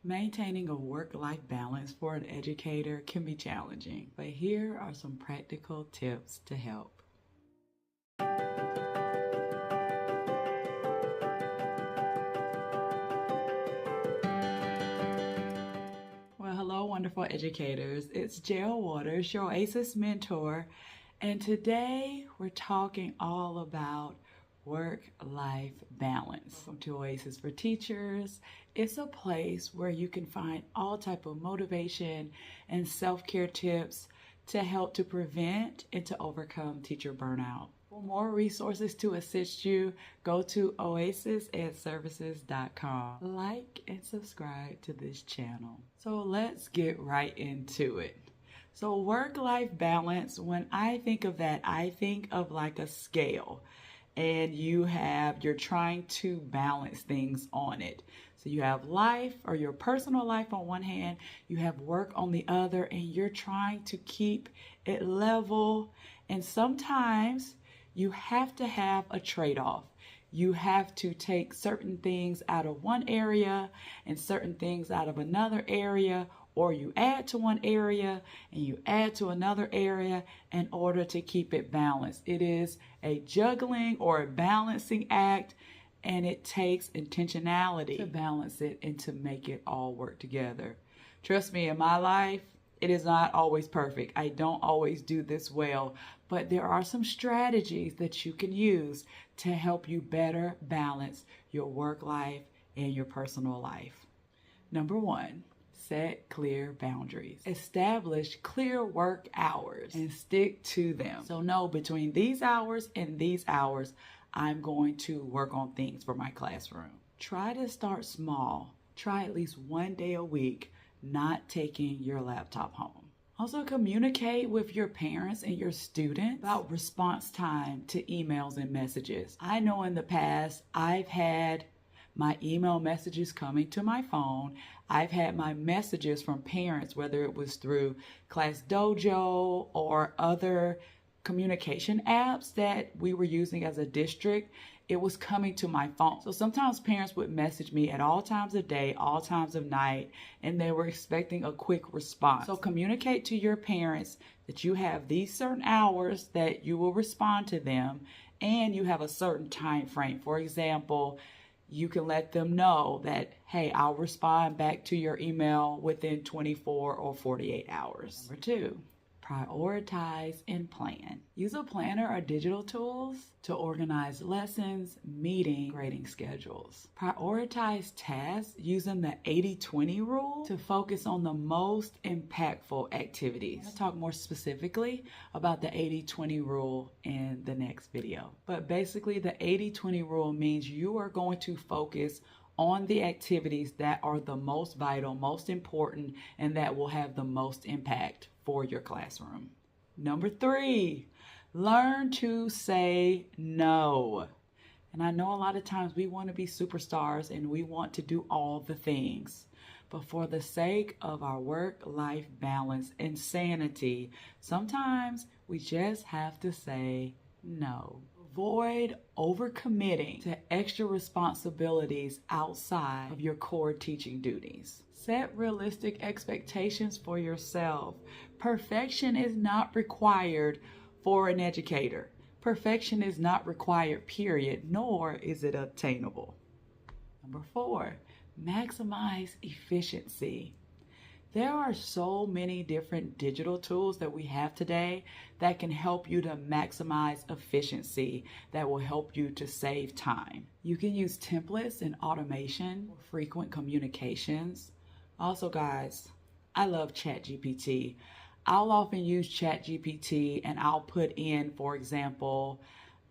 Maintaining a work-life balance for an educator can be challenging, but here are some practical tips to help. Well, hello, wonderful educators. It's Jill Waters, your Oasis mentor, and today we're talking all about work-life balance. Welcome to Oasis for Teachers. It's a place where you can find all type of motivation and self-care tips to help to prevent and to overcome teacher burnout. For more resources to assist you, go to oasisedservices.com. Like and subscribe to this channel. So let's get right into it. So work-life balance, when I think of that, I think of like a scale. And you're trying to balance things on it. So you have life or your personal life on one hand, you have work on the other, and you're trying to keep it level. And sometimes you have to have a trade-off. You have to take certain things out of one area and certain things out of another area, or you add to one area and you add to another area in order to keep it balanced. It is a juggling or a balancing act, and it takes intentionality to balance it and to make it all work together. Trust me, in my life, it is not always perfect. I don't always do this well, but there are some strategies that you can use to help you better balance your work life and your personal life. Number one, set clear boundaries. Establish clear work hours and stick to them. So know between these hours and these hours, I'm going to work on things for my classroom. Try to start small. Try at least one day a week, not taking your laptop home. Also communicate with your parents and your students about response time to emails and messages. I know in the past, I've had my email messages coming to my phone. I've had my messages from parents, whether it was through Class Dojo or other communication apps that we were using as a district. It was coming to my phone. So sometimes parents would message me at all times of day, all times of night, and they were expecting a quick response. So communicate to your parents that you have these certain hours that you will respond to them, and you have a certain time frame. For example, you can let them know that, hey, I'll respond back to your email within 24 or 48 hours. Number two, prioritize and plan. Use a planner or digital tools to organize lessons, meeting, grading schedules. Prioritize tasks using the 80-20 rule to focus on the most impactful activities. I'll talk more specifically about the 80-20 rule in the next video. But basically the 80-20 rule means you are going to focus on the activities that are the most vital, most important, and that will have the most impact for your classroom. Number three, learn to say no. And I know a lot of times we want to be superstars and we want to do all the things. But for the sake of our work-life balance and sanity, sometimes we just have to say no. Avoid overcommitting to extra responsibilities outside of your core teaching duties. Set realistic expectations for yourself. Perfection is not required for an educator. Perfection is not required, period, nor is it obtainable. Number four, maximize efficiency. There are so many different digital tools that we have today that can help you to maximize efficiency, that will help you to save time. You can use templates and automation for frequent communications. Also, guys, I love ChatGPT. I'll often use ChatGPT and I'll put in, for example,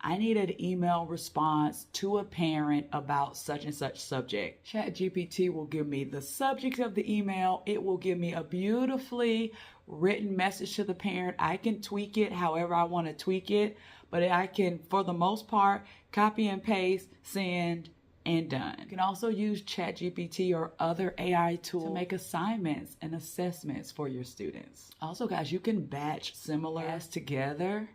I need an email response to a parent about such and such subject. ChatGPT will give me the subject of the email. It will give me a beautifully written message to the parent. I can tweak it however I want to tweak it, but I can, for the most part, copy and paste, send, and done. You can also use ChatGPT or other AI tools to make assignments and assessments for your students. Also, guys, you can batch similar tasks together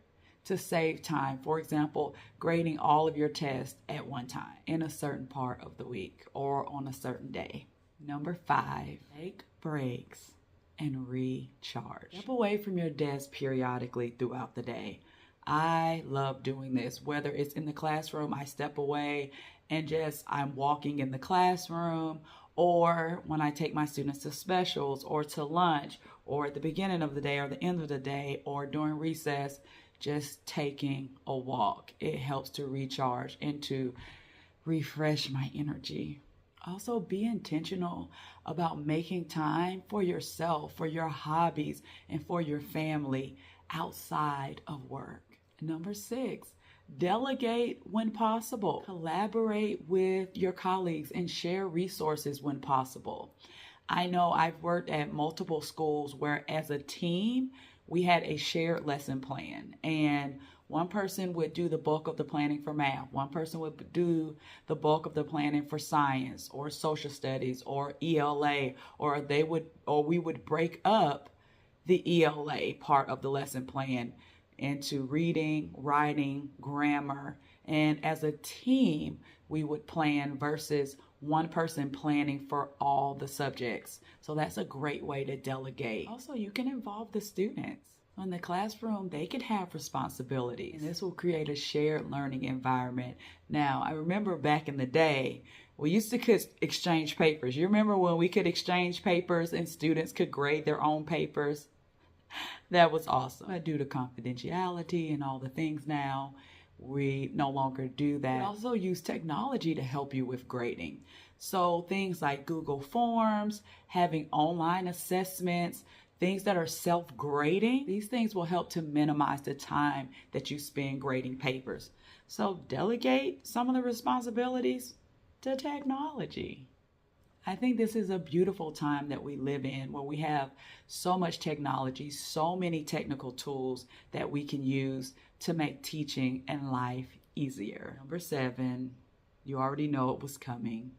to save time. For example, grading all of your tests at one time in a certain part of the week or on a certain day. Number 5, take breaks and recharge. Step away from your desk periodically throughout the day. I love doing this. Whether it's in the classroom, I step away and I'm walking in the classroom, or when I take my students to specials or to lunch, or at the beginning of the day or the end of the day, or during recess, just taking a walk. It helps to recharge and to refresh my energy. Also, be intentional about making time for yourself, for your hobbies, and for your family outside of work. Number 6, delegate when possible. Collaborate with your colleagues and share resources when possible. I know I've worked at multiple schools where as a team, we had a shared lesson plan, and one person would do the bulk of the planning for math. One person would do the bulk of the planning for science or social studies or ELA, or we would break up the ELA part of the lesson plan into reading, writing, grammar, and as a team, we would plan versus one person planning for all the subjects. So that's a great way to delegate. Also, you can involve the students. In the classroom, they could have responsibilities, and this will create a shared learning environment. Now, I remember back in the day, we used to exchange papers. You remember when we could exchange papers and students could grade their own papers? That was awesome. But due to confidentiality and all the things now, we no longer do that. We also use technology to help you with grading. So things like Google Forms, having online assessments, things that are self-grading, these things will help to minimize the time that you spend grading papers. So delegate some of the responsibilities to technology. I think this is a beautiful time that we live in, where we have so much technology, so many technical tools that we can use to make teaching and life easier. Number 7, you already know it was coming.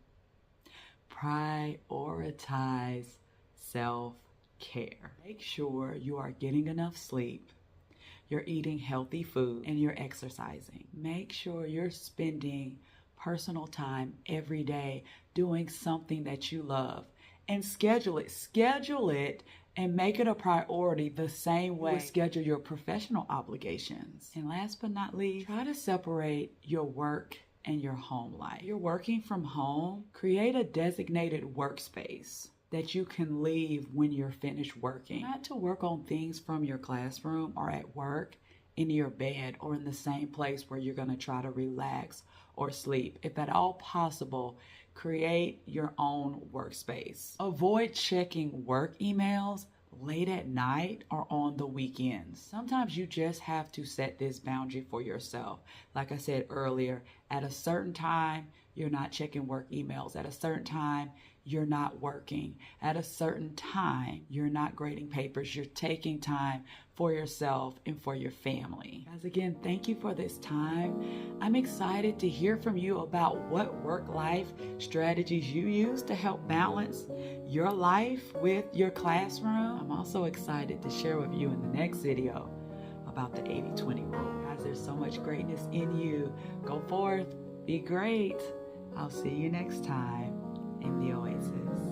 Prioritize self-care. Make sure you are getting enough sleep, you're eating healthy food, and you're exercising. Make sure you're spending personal time every day doing something that you love, and schedule it and make it a priority the same way you schedule your professional obligations. And last but not least, try to separate your work and your home life. If you're working from home, create a designated workspace that you can leave when you're finished working. Not to work on things from your classroom or at work, in your bed, or in the same place where you're going to try to relax or sleep. If at all possible, create your own workspace. Avoid checking work emails late at night or on the weekends. Sometimes you just have to set this boundary for yourself. Like I said earlier, at a certain time, you're not checking work emails. At a certain time, you're not working. At a certain time, you're not grading papers. You're taking time for yourself and for your family. Guys, again, thank you for this time. I'm excited to hear from you about what work-life strategies you use to help balance your life with your classroom. I'm also excited to share with you in the next video about the 80-20 rule. Guys, there's so much greatness in you. Go forth, be great. I'll see you next time in the Oasis.